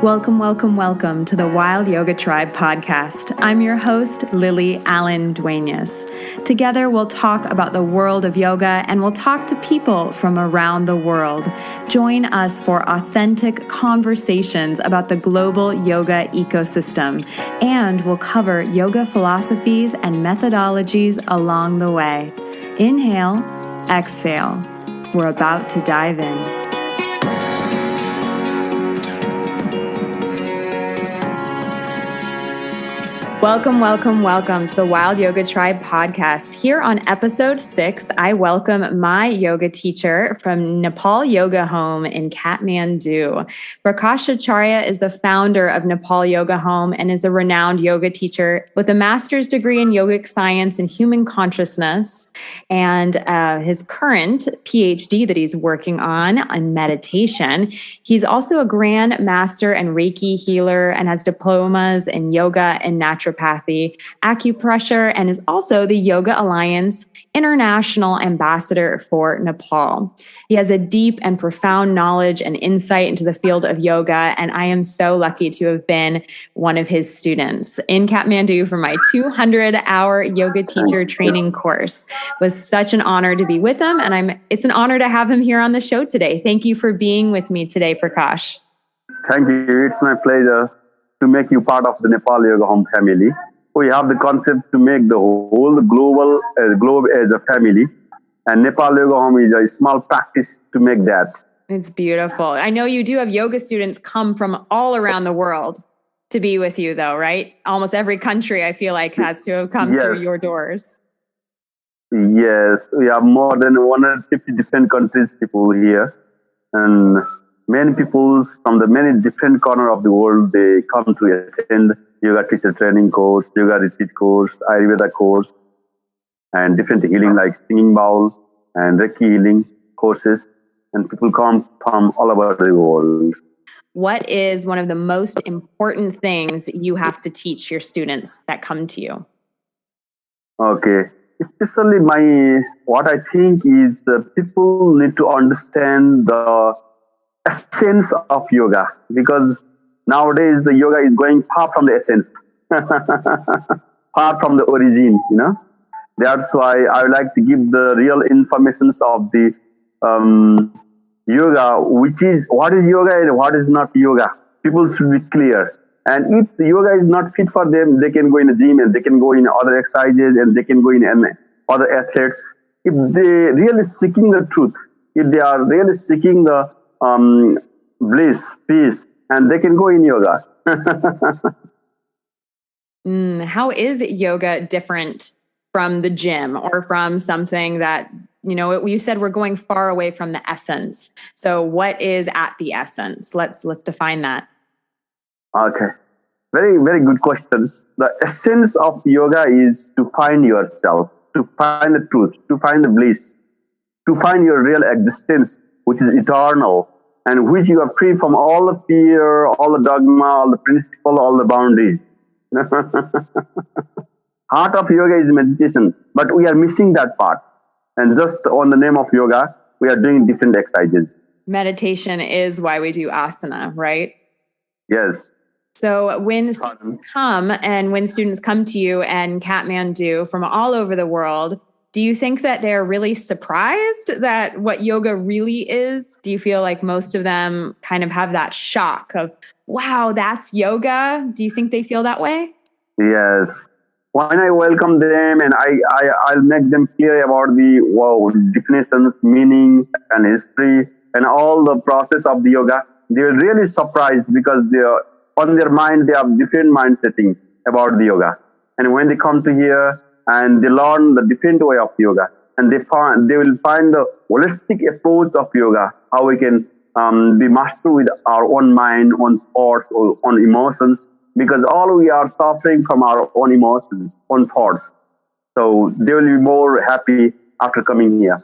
Welcome, welcome, welcome to the Wild Yoga Tribe podcast. I'm your host, Lily Allen Duenas. Together, we'll talk about the world of yoga and we'll talk to people from around the world. Join us for authentic conversations about the global yoga ecosystem, and we'll cover yoga philosophies and methodologies along the way. Inhale, exhale. We're about to dive in. Welcome, welcome, welcome to the Wild Yoga Tribe podcast. Here on episode 6, I welcome my yoga teacher from Nepal Yoga Home in Kathmandu. Prakash Acharya is the founder of Nepal Yoga Home and is a renowned yoga teacher with a master's degree in yogic science and human consciousness, and his current PhD that he's working on meditation. He's also a grand master and Reiki healer and has diplomas in yoga and naturopathy, acupressure, and is also the Yoga Alliance International Ambassador for Nepal. He has a deep and profound knowledge and insight into the field of yoga, and I am so lucky to have been one of his students in Kathmandu for my 200-hour yoga teacher training course. It was such an honor to be with him, and it's an honor to have him here on the show today. Thank you for being with me today, Prakash. Thank you. It's my pleasure to make you part of the Nepal Yoga Home family. We have the concept to make the whole globe as a family, and Nepal Yoga Home is a small practice to make that. It's beautiful. I know you do have yoga students come from all around the world to be with you, though, right? Almost every country, I feel like, has to have come through your doors. Yes, we have more than 150 different countries people here, and many people from the many different corners of the world, they come to attend yoga teacher training course, yoga retreat course, Ayurveda course, and different healing like singing bowl and Reiki healing courses. And people come from all over the world. What is one of the most important things you have to teach your students that come to you? Okay. Especially what I think is people need to understand the essence of yoga, because nowadays the yoga is going far from the essence, far from the origin, That's why I would like to give the real informations of the yoga, which is what is yoga and what is not yoga. People should be clear. And if the yoga is not fit for them, they can go in a gym and they can go in other exercises and they can go in other athletes. If they really seeking the truth, if they are really seeking the bliss, peace, and they can go in yoga. How is yoga different from the gym or from something that, you said we're going far away from the essence. So what is at the essence? Let's define that. Okay. Very, very good questions. The essence of yoga is to find yourself, to find the truth, to find the bliss, to find your real existence, which is eternal, and which you are free from all the fear, all the dogma, all the principle, all the boundaries. Heart of yoga is meditation, but we are missing that part. And just on the name of yoga, we are doing different exercises. Meditation is why we do asana, right? Yes. So when students come to you and Kathmandu from all over the world, do you think that they're really surprised that what yoga really is? Do you feel like most of them kind of have that shock of, wow, that's yoga? Do you think they feel that way? Yes. When I welcome them and I'll make them clear about the definitions, meaning and history and all the process of the yoga, they're really surprised because on their mind, they have different mind setting about the yoga. And when they come to here and they learn the different way of yoga, and they will find the holistic approach of yoga, how we can be master with our own mind, own thoughts, or own emotions, because all we are suffering from our own emotions, own thoughts. So they will be more happy after coming here.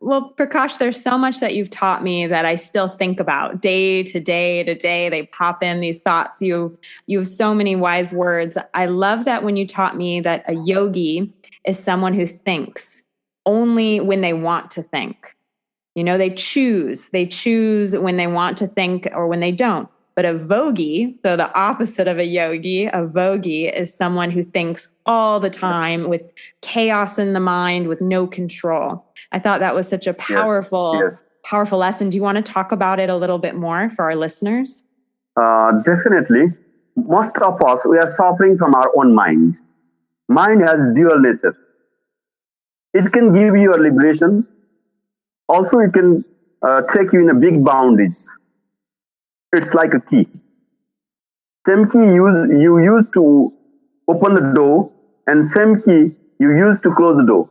Well, Prakash, there's so much that you've taught me that I still think about day to day to day. They pop in these thoughts. You have so many wise words. I love that when you taught me that a yogi is someone who thinks only when they want to think. They choose when they want to think or when they don't. But a vogi, so the opposite of a yogi, a vogi is someone who thinks all the time with chaos in the mind, with no control. I thought that was such a powerful lesson. Do you want to talk about it a little bit more for our listeners? Definitely. Most of us, we are suffering from our own mind. Mind has dual nature. It can give you a liberation. Also, it can take you in a big boundaries. It's like a key. Same key you use to open the door, and same key you use to close the door.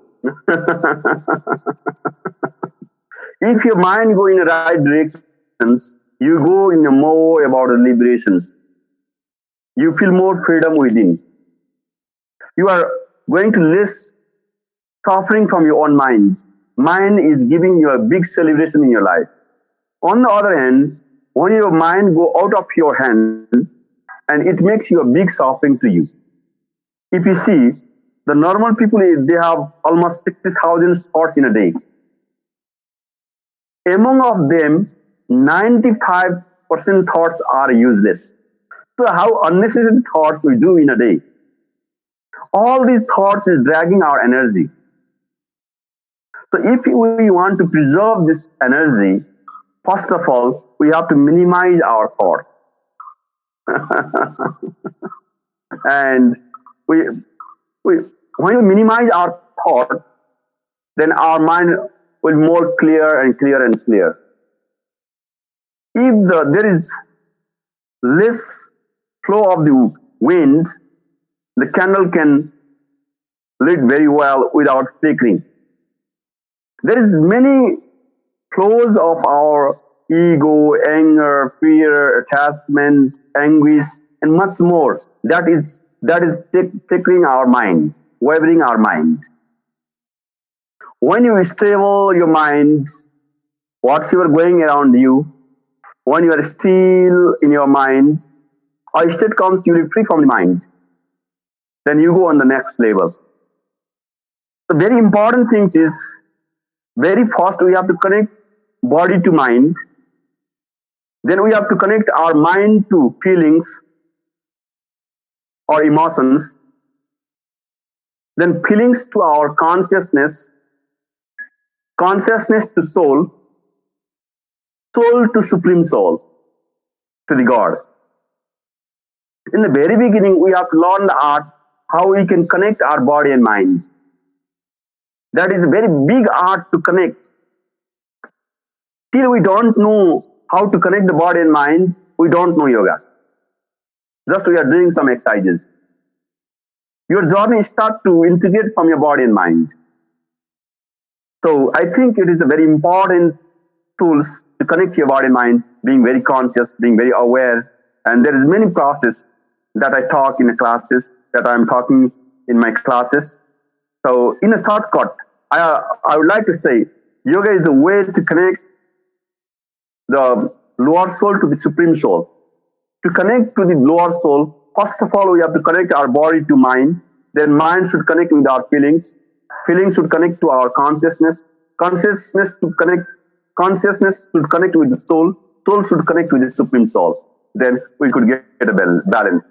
If your mind go in the right directions, you go in a more about the liberations. You feel more freedom within. You are going to less suffering from your own mind. Mind is giving you a big celebration in your life. On the other hand, when your mind go out of your hand, and it makes you a big suffering to you. If you see, the normal people, they have almost 60,000 thoughts in a day. Among of them, 95% thoughts are useless. So how unnecessary thoughts we do in a day. All these thoughts is dragging our energy. So if we want to preserve this energy, first of all, we have to minimize our thoughts. And when we minimize our thoughts, then our mind will be more clear and clear and clear. If there is less flow of the wind, the candle can lit very well without flickering. There is many flows of our ego, anger, fear, attachment, anguish, and much more. That is flickering our minds, wavering our minds. When you stable your mind, whatsoever going around you, when you are still in your mind, a state comes, you will be free from the mind. Then you go on the next level. The very important thing is, very first we have to connect body to mind. Then we have to connect our mind to feelings or emotions. Then feelings to our consciousness, consciousness to soul, soul to supreme soul, to the God. In the very beginning, we have to learn the art how we can connect our body and mind. That is a very big art to connect. Till we don't know how to connect the body and mind, we don't know yoga. Just we are doing some exercises. Your journey starts to integrate from your body and mind. So I think it is a very important tools to connect your body and mind, being very conscious, being very aware. And there is many process that I talk in the classes, that I'm talking in my classes. So in a shortcut, I would like to say, yoga is the way to connect the lower soul to the supreme soul. To connect to the lower soul, first of all, we have to connect our body to mind. Then mind should connect with our feelings. Feelings should connect to our consciousness. Consciousness should connect with the soul. Soul should connect with the supreme soul. Then we could get a balance.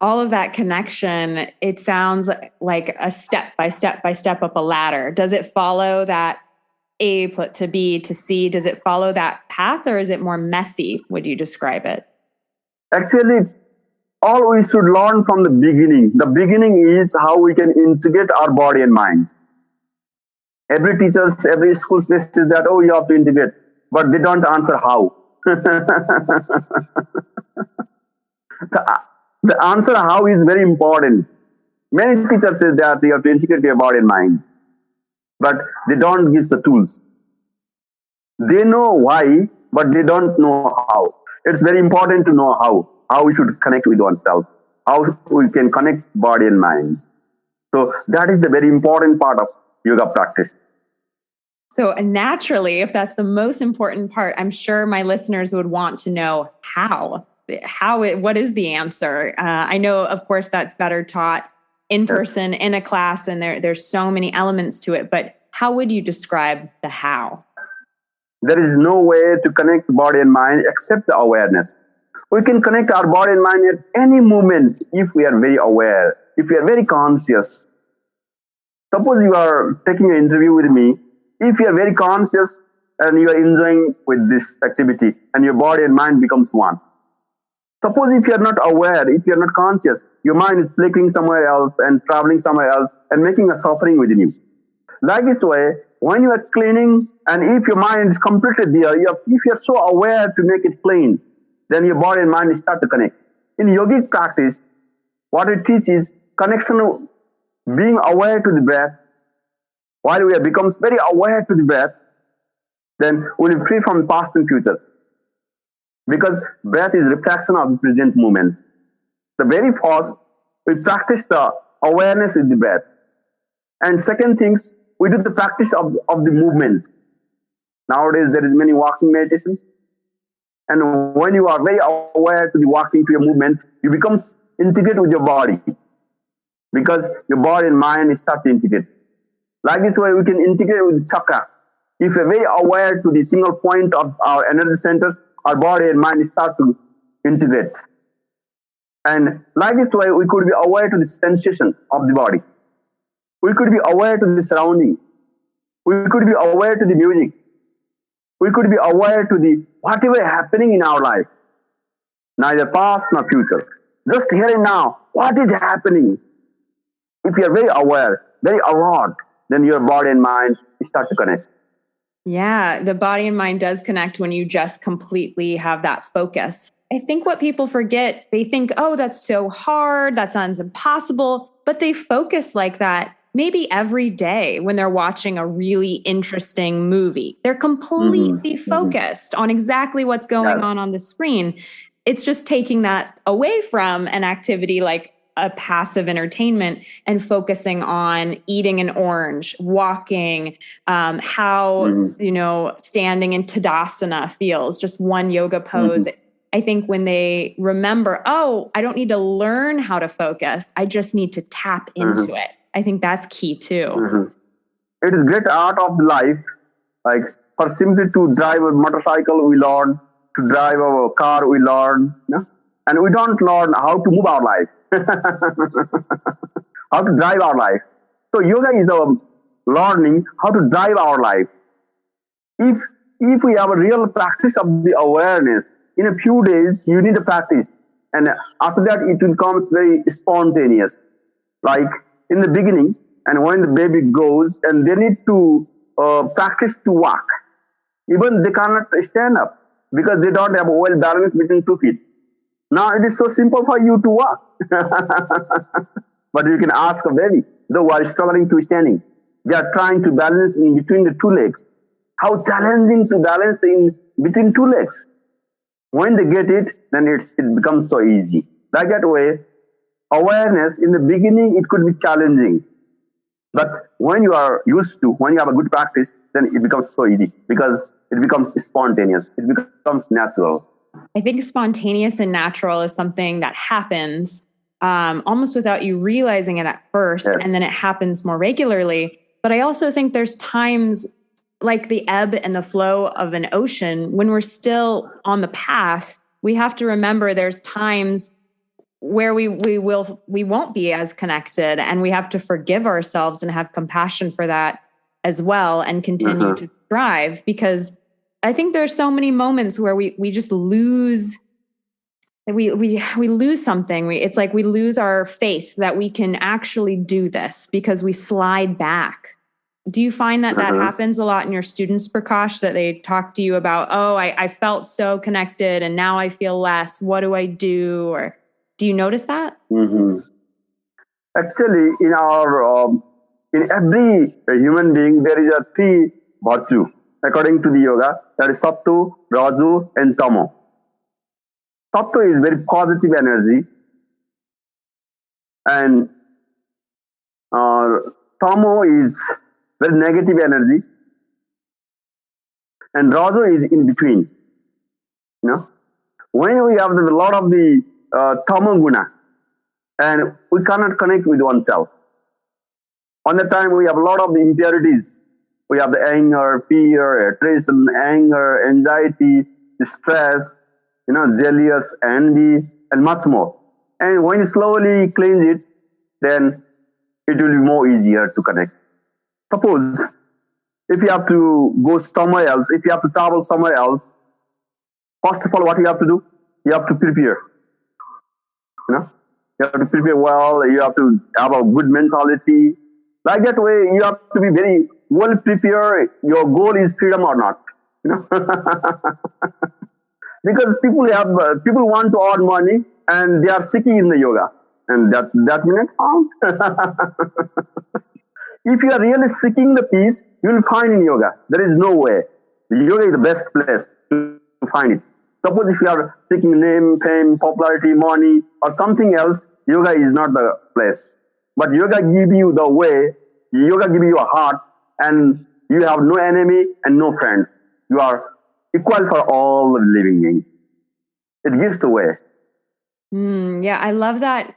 All of that connection, it sounds like a step by step up a ladder. Does it follow that A to B to C? Does it follow that path, or is it more messy? Would you describe it? Actually, all we should learn from the beginning. The beginning is how we can integrate our body and mind. Every teacher, every school says that, oh, you have to integrate, but they don't answer how. The answer how is very important. Many teachers say that you have to integrate your body and mind, but they don't give the tools. They know why, but they don't know how. It's very important to know how we should connect with oneself, how we can connect body and mind. So that is the very important part of yoga practice. So naturally, if that's the most important part, I'm sure my listeners would want to know how. What is the answer? I know, of course, that's better taught in person in a class, and there's so many elements to it. But how would you describe the how? There is no way to connect body and mind except the awareness. We can connect our body and mind at any moment if we are very aware, if we are very conscious. Suppose you are taking an interview with me. If you are very conscious and you are enjoying with this activity and your body and mind becomes one. Suppose if you are not aware, if you are not conscious, your mind is flickering somewhere else and traveling somewhere else and making a suffering within you. Like this way, when you are cleaning and if your mind is completely there, if you are so aware to make it clean, then your body and mind start to connect. In yogic practice, what it teaches connection, being aware to the breath. While we becomes very aware to the breath, then we'll be free from past and future. Because breath is reflection of the present moment. The very first, we practice the awareness with the breath. And second things, we do the practice of the movement. Nowadays, there is many walking meditation. And when you are very aware to the walking, to your movement, you become integrated with your body. Because your body and mind start to integrate. Like this way, we can integrate with the chakra. If we're very aware to the single point of our energy centers, our body and mind start to integrate. And like this way, we could be aware to the sensation of the body. We could be aware to the surrounding. We could be aware to the music. We could be aware to the whatever happening in our life. Neither past nor future. Just here and now, what is happening? If you are very aware, very alert, then your body and mind start to connect. Yeah, the body and mind does connect when you just completely have that focus. I think what people forget, they think, oh, that's so hard, that sounds impossible, but they focus like that maybe every day when they're watching a really interesting movie. They're completely focused on exactly what's going on the screen. It's just taking that away from an activity like a passive entertainment and focusing on eating an orange, walking, standing in Tadasana feels, just one yoga pose. I think when they remember, oh, I don't need to learn how to focus. I just need to tap into it. I think that's key too. It is great art of life. Like for simply to drive a motorcycle, we learn. To drive a car, we learn. And we don't learn how to move our life. How to drive our life. So yoga is learning how to drive our life. If we have a real practice of the awareness, in a few days you need to practice, and after that it becomes very spontaneous. Like in the beginning, and when the baby goes, and they need to practice to walk. Even they cannot stand up because they don't have a well balance between 2 feet. Now it is so simple for you to walk. But you can ask a baby, though while struggling to standing, they are trying to balance in between the two legs. How challenging to balance in between two legs. When they get it, then it becomes so easy. Like that way, awareness in the beginning, it could be challenging. But when you are used to, when you have a good practice, then it becomes so easy because it becomes spontaneous. It becomes natural. I think spontaneous and natural is something that happens almost without you realizing it at first, and then it happens more regularly. But I also think there's times like the ebb and the flow of an ocean, when we're still on the path, we have to remember there's times where we won't be as connected, and we have to forgive ourselves and have compassion for that as well and continue to strive, because I think there's so many moments where we just lose, we lose something. It's like we lose our faith that we can actually do this because we slide back. Do you find that that happens a lot in your students, Prakash, that they talk to you about, oh, I felt so connected and now I feel less. What do I do? Or do you notice that? Actually, in our in every human being, there is a three virtue according to the yoga. That is Sattva, Raju, and Tamo. Sattva is very positive energy, and Tamo is very negative energy, and Raju is in between. When we have a lot of the Tamo guna, and we cannot connect with oneself. On the time we have a lot of the impurities. We have the anger, fear, attrition, anger, anxiety, stress, jealous, envy, and much more. And when you slowly cleanse it, then it will be more easier to connect. Suppose if you have to go somewhere else, if you have to travel somewhere else, first of all, what you have to do? You have to prepare. You know, you have to prepare well. You have to have a good mentality. Like that way, you have to be very well prepared. Your goal is freedom or not. You know, because people want to earn money and they are seeking in the yoga, and that will not count. If you are really seeking the peace, you will find in yoga. There is no way. Yoga is the best place to find it. Suppose if you are seeking name, fame, popularity, money, or something else, yoga is not the place. But yoga gives you the way, yoga gives you a heart, and you have no enemy and no friends. You are equal for all living beings. It gives the way. Yeah, I love that,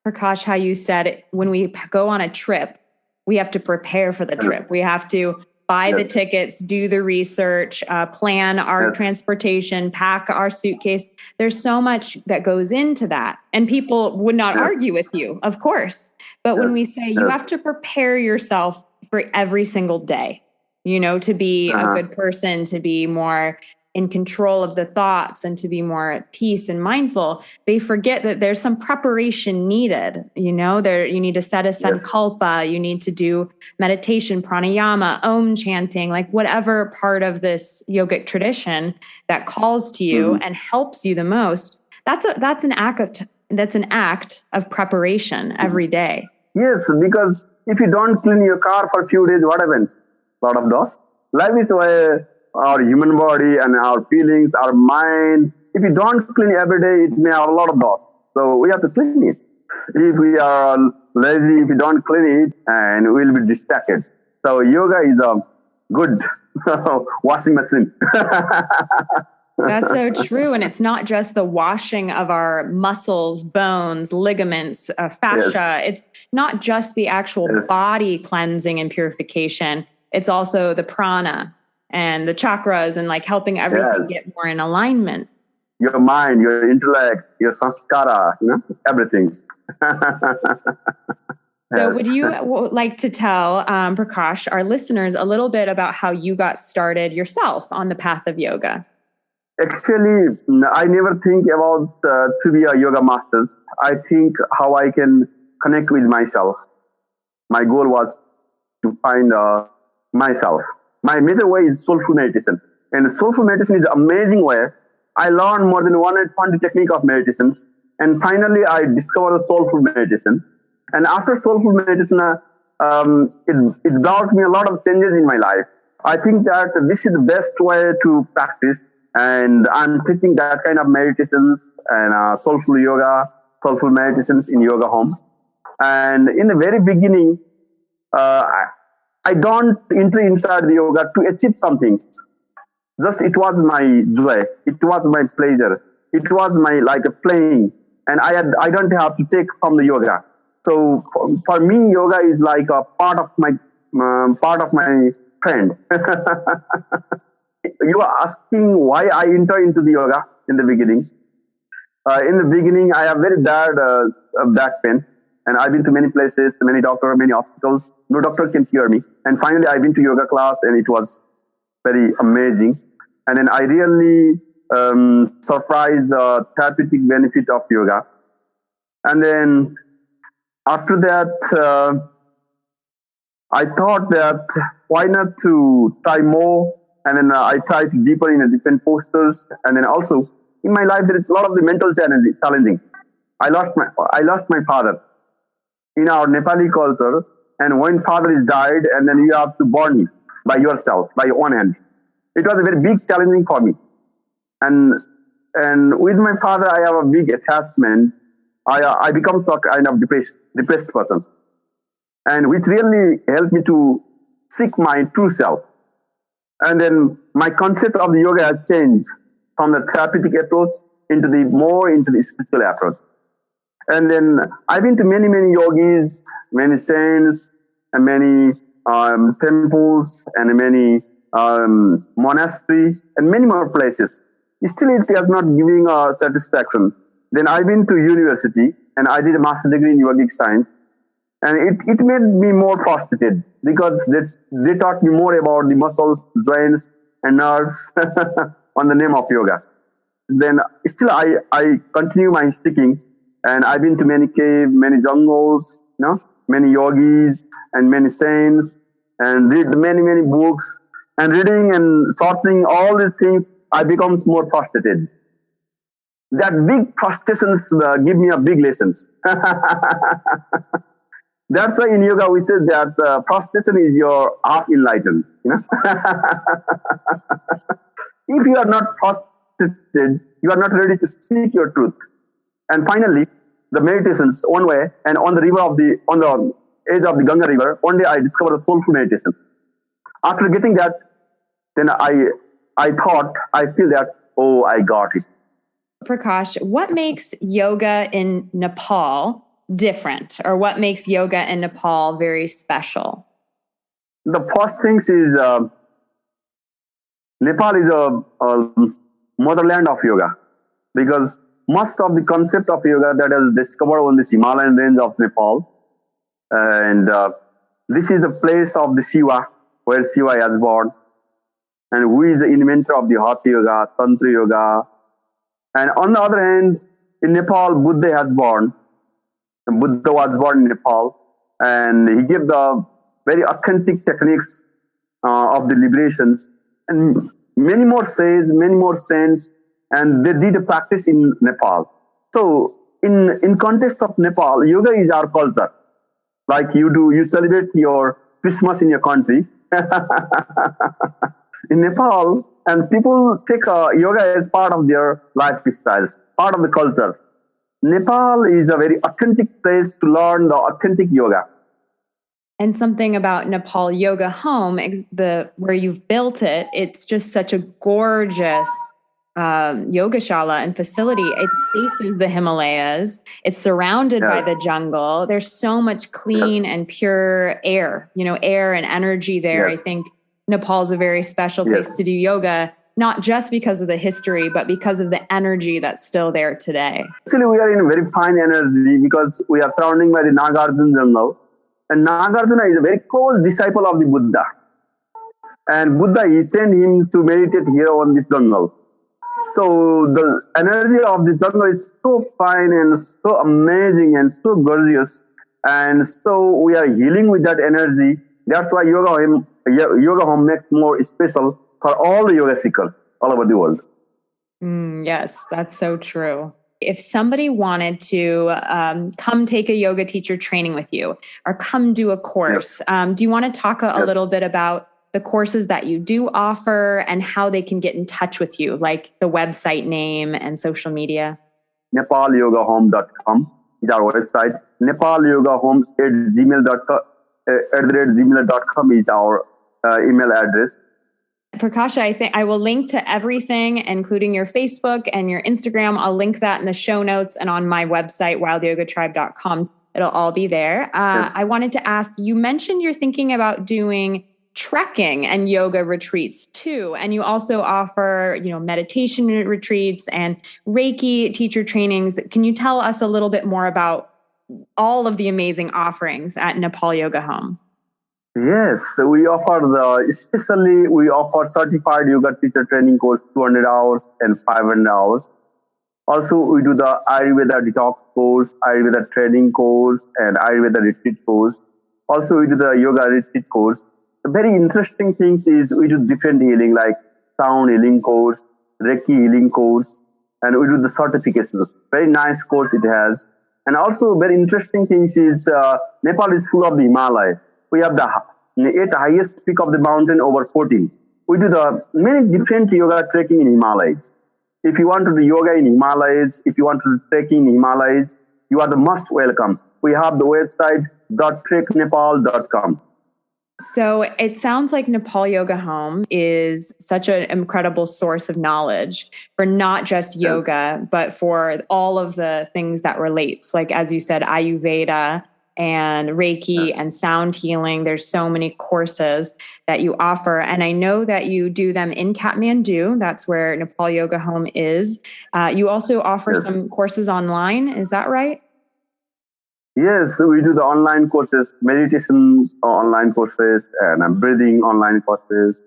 Prakash, how you said when we go on a trip, we have to prepare for the trip. We have to buy the tickets, do the research, plan our transportation, pack our suitcase. There's so much that goes into that. And people would not argue with you, of course. But when we say you have to prepare yourself for every single day, to be a good person, to be more in control of the thoughts and to be more at peace and mindful, they forget that there's some preparation needed. You need to set a sankalpa, you need to do meditation, pranayama, om chanting, like whatever part of this yogic tradition that calls to you and helps you the most. That's an act of preparation every day. Yes, because if you don't clean your car for a few days, what happens? A lot of dust. Life is why our human body and our feelings, our mind, if you don't clean every day, it may have a lot of dust. So we have to clean it. If we are lazy, if we don't clean it, and we'll be distracted. So yoga is a good washing machine. That's so true. And it's not just the washing of our muscles, bones, ligaments, fascia. It's not just the actual body cleansing and purification. It's also the prana and the chakras and like helping everything get more in alignment. Your mind, your intellect, your sanskara, everything. So would you like to tell Prakash, our listeners, a little bit about how you got started yourself on the path of yoga? Actually, I never think about to be a yoga master. I think how I can connect with myself. My goal was to find myself. My major way is soulful meditation. And soulful meditation is an amazing way. I learned more than 120 technique of meditations. And finally, I discovered soulful meditation. And after soulful meditation, it brought me a lot of changes in my life. I think that this is the best way to practice. And I'm teaching that kind of meditations and soulful yoga, soulful meditations in Yoga Home. And in the very beginning, I don't enter inside the yoga to achieve something. Just it was my joy. It was my pleasure. It was my playing, and I don't have to take from the yoga. So for me, yoga is like a part of my friend. You are asking why I enter into the yoga in the beginning. In the beginning, I have very bad back pain. And I've been to many places, many doctors, many hospitals. No doctor can cure me. And finally, I've been to yoga class, and it was very amazing. And then I really surprised the therapeutic benefit of yoga. And then after that, I thought that why not to try more? And then I tried deeper in different postures. And then also in my life, there is a lot of the mental challenging. I lost my father. In our Nepali culture, and when father is died, and then you have to burn him by yourself, by your own hand. It was a very big challenging for me. And with my father, I have a big attachment. I become so kind of depressed person, and which really helped me to seek my true self. And then my concept of the yoga has changed from the therapeutic approach into the spiritual approach. And then I've been to many, many yogis, many saints, and many temples, and many monasteries, and many more places. Still, it is not giving satisfaction. Then I went to university and I did a master degree in yogic science, and it made me more frustrated because they taught me more about the muscles, joints, and nerves on the name of yoga. Then still I continue my sticking, and I've been to many cave, many jungles, many yogis and many saints, and read many books, and reading and sorting all these things, I becomes more frustrated. That big frustrations give me a big lessons. That's why in yoga we say that frustration is your half enlightened. If you are not frustrated, you are not ready to seek your truth. And finally, the meditations one way, and on the edge of the Ganga river, one day I discovered a soulful meditation. After getting that, then I feel that, oh, I got it. Prakash, what makes yoga in Nepal different, or what makes yoga in Nepal very special? The first thing is Nepal is a motherland of yoga, because most of the concept of yoga that is discovered on this Himalayan range of Nepal, and this is the place of the Shiva, where Shiva is born, and who is the inventor of the Hatha Yoga, Tantra Yoga. And on the other hand, in Nepal, Buddha has born. Buddha was born in Nepal, and he gave the very authentic techniques of the liberations, and many more sages, many more saints, and they did a practice in Nepal. So, in context of Nepal, yoga is our culture. Like you celebrate your Christmas in your country. In Nepal, and people take yoga as part of their lifestyles, part of the culture. Nepal is a very authentic place to learn the authentic yoga. And something about Nepal Yoga Home, where you've built it, it's just such a gorgeous yogashala and facility. It faces the Himalayas. It's surrounded by the jungle. There's so much clean and pure air, air and energy there. Yes. I think Nepal's a very special place to do yoga, not just because of the history, but because of the energy that's still there today. Actually, we are in very fine energy because we are surrounded by the Nagarjuna jungle. And Nagarjuna is a very close disciple of the Buddha. And Buddha, he sent him to meditate here on this jungle. So the energy of the jungle is so fine and so amazing and so gorgeous. And so we are healing with that energy. That's why Yoga Home makes more special for all the yoga seekers all over the world. Yes, that's so true. If somebody wanted to come take a yoga teacher training with you or come do a course, do you want to talk a little bit about the courses that you do offer and how they can get in touch with you, like the website name and social media? NepalYogaHome.com is our website. NepalYogaHome @gmail.com is our email address. Prakash, I think I will link to everything, including your Facebook and your Instagram. I'll link that in the show notes and on my website, wildyogatribe.com. It'll all be there. I wanted to ask, you mentioned you're thinking about doing trekking and yoga retreats too. And you also offer, meditation retreats and Reiki teacher trainings. Can you tell us a little bit more about all of the amazing offerings at Nepal Yoga Home? Yes, we offer certified yoga teacher training course, 200 hours and 500 hours. Also, we do the Ayurveda detox course, Ayurveda training course, and Ayurveda retreat course. Also, we do the yoga retreat course. The very interesting things is we do different healing, like sound healing course, Reiki healing course, and we do the certifications. Very nice course it has. And also, very interesting things is Nepal is full of the Himalaya. We have the 8th highest peak of the mountain over 14. We do the many different yoga trekking in Himalayas. If you want to do yoga in Himalayas, if you want to do trekking in Himalayas, you are the most welcome. We have the website .treknepal.com. So it sounds like Nepal Yoga Home is such an incredible source of knowledge for not just yoga, but for all of the things that relates, like, as you said, Ayurveda and Reiki and sound healing. There's so many courses that you offer. And I know that you do them in Kathmandu. That's where Nepal Yoga Home is. You also offer some courses online. Is that right? Yes, we do the online courses, meditation online courses, and breathing online courses.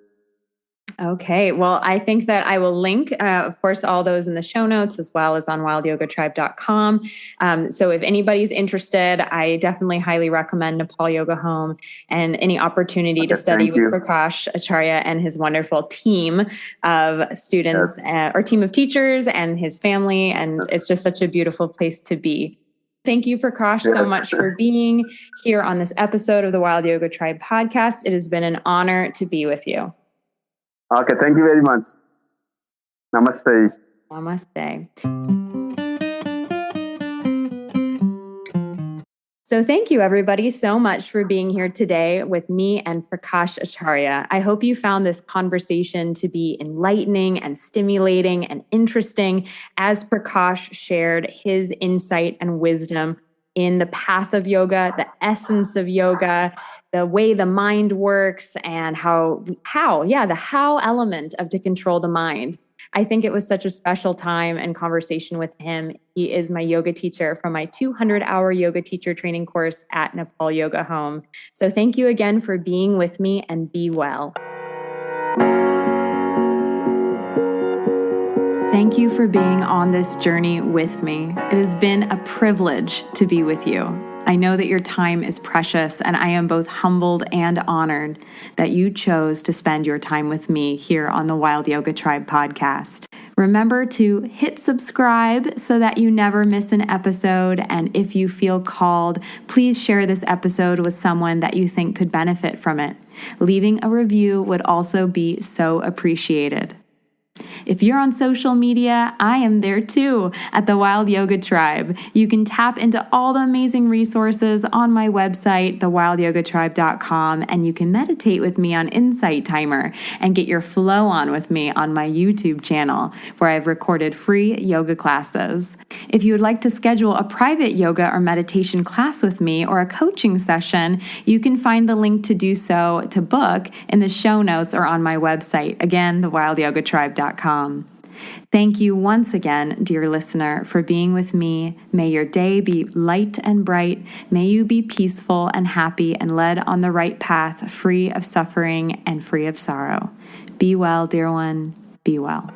Okay. Well, I think that I will link, of course, all those in the show notes as well as on wildyogatribe.com. So if anybody's interested, I definitely highly recommend Nepal Yoga Home and any opportunity to study with Prakash Acharya and his wonderful team of students or team of teachers and his family. And it's just such a beautiful place to be. Thank you, Prakash, so much for being here on this episode of the Wild Yoga Tribe podcast. It has been an honor to be with you. Okay, thank you very much. Namaste. Namaste. So thank you, everybody, so much for being here today with me and Prakash Acharya. I hope you found this conversation to be enlightening and stimulating and interesting as Prakash shared his insight and wisdom in the path of yoga, the essence of yoga, the way the mind works, and the how element of to control the mind. I think it was such a special time and conversation with him. He is my yoga teacher from my 200-hour yoga teacher training course at Nepal Yoga Home. So thank you again for being with me, and be well. Thank you for being on this journey with me. It has been a privilege to be with you. I know that your time is precious, and I am both humbled and honored that you chose to spend your time with me here on the Wild Yoga Tribe podcast. Remember to hit subscribe so that you never miss an episode. And if you feel called, please share this episode with someone that you think could benefit from it. Leaving a review would also be so appreciated. If you're on social media, I am there too at the Wild Yoga Tribe. You can tap into all the amazing resources on my website, thewildyogatribe.com, and you can meditate with me on Insight Timer and get your flow on with me on my YouTube channel, where I've recorded free yoga classes. If you would like to schedule a private yoga or meditation class with me or a coaching session, you can find the link to do so to book in the show notes or on my website. Again, thewildyogatribe.com. Thank you once again, dear listener, for being with me. May your day be light and bright. May you be peaceful and happy and led on the right path, free of suffering and free of sorrow. Be well, dear one. Be well.